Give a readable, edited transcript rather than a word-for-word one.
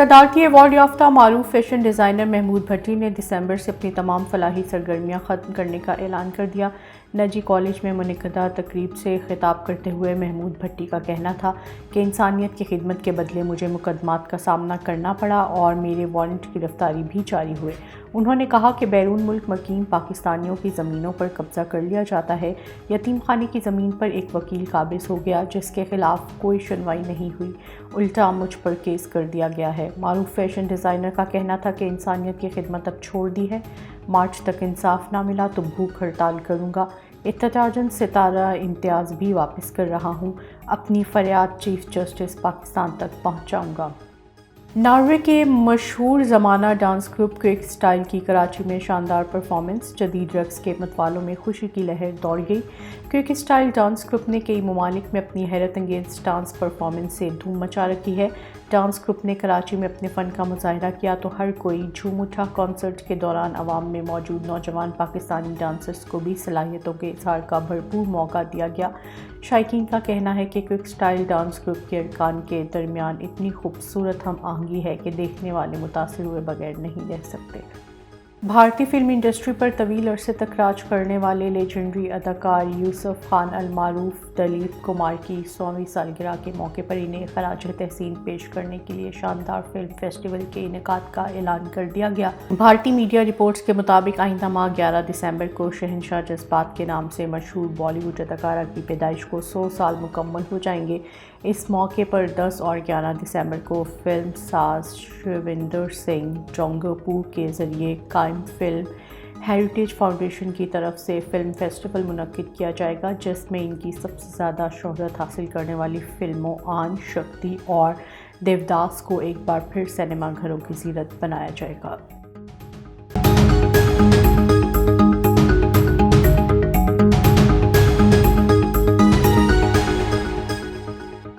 صدارتی ایوارڈ یافتہ معروف فیشن ڈیزائنر محمود بھٹی نے دسمبر سے اپنی تمام فلاحی سرگرمیاں ختم کرنے کا اعلان کر دیا۔ نجی کالج میں منعقدہ تقریب سے خطاب کرتے ہوئے محمود بھٹی کا کہنا تھا کہ انسانیت کی خدمت کے بدلے مجھے مقدمات کا سامنا کرنا پڑا اور میرے وارنٹ گرفتاری بھی جاری ہوئے۔ انہوں نے کہا کہ بیرون ملک مقیم پاکستانیوں کی زمینوں پر قبضہ کر لیا جاتا ہے۔ یتیم خانے کی زمین پر ایک وکیل قابض ہو گیا جس کے خلاف کوئی سنوائی نہیں ہوئی، الٹا مجھ پر کیس کر دیا گیا ہے۔ معروف فیشن ڈیزائنر کا کہنا تھا کہ انسانیت کی خدمت اب چھوڑ دی ہے، مارچ تک انصاف نہ ملا تو بھوک ہڑتال کروں گا۔ احتجاجاً ستارہ امتیاز بھی واپس کر رہا ہوں، اپنی فریاد چیف جسٹس پاکستان تک پہنچاؤں گا۔ ناروے کے مشہور زمانہ ڈانس گروپ کوئک سٹائل کی کراچی میں شاندار پرفارمنس، جدید رقص کے متوالوں میں خوشی کی لہر دوڑ گئی۔ کوئک سٹائل ڈانس گروپ نے کئی ممالک میں اپنی حیرت انگیز ڈانس پرفارمنس سے دھوم مچا رکھی ہے۔ ڈانس گروپ نے کراچی میں اپنے فن کا مظاہرہ کیا تو ہر کوئی جھوم اٹھا۔ کنسرٹ کے دوران عوام میں موجود نوجوان پاکستانی ڈانسرز کو بھی صلاحیتوں کے اظہار کا بھرپور موقع دیا گیا۔ شائقین کا کہنا ہے کہ کوئک سٹائل ڈانس گروپ کے ارکان کے درمیان اتنی خوبصورت ہم آہنگی ہے کہ دیکھنے والے متاثر ہوئے بغیر نہیں رہ سکتے۔ بھارتی فلم انڈسٹری پر طویل عرصے تک راج کرنے والے لیجنڈری اداکار یوسف خان المعروف دلیپ کمار کی 100ویں سالگرہ کے موقع پر انہیں خراج تحسین پیش کرنے کے لیے شاندار فلم فیسٹیول کے انعقاد کا اعلان کر دیا گیا۔ بھارتی میڈیا رپورٹس کے مطابق آئندہ ماہ 11 دسمبر کو شہنشاہ جذبات کے نام سے مشہور بالی ووڈ اداکارہ کی پیدائش کو 100 سال مکمل ہو جائیں گے۔ اس موقع پر 10 اور 11 دسمبر کو فلم ساز شرویندر سنگھ جونگپور کے ذریعے قائم فلم ہیریٹیج فاؤنڈیشن کی طرف سے فلم فیسٹیول منعقد کیا جائے گا، جس میں ان کی سب سے زیادہ شہرت حاصل کرنے والی فلموں آن شکتی اور دیوداس کو ایک بار پھر سینما گھروں کی زینت بنایا جائے گا۔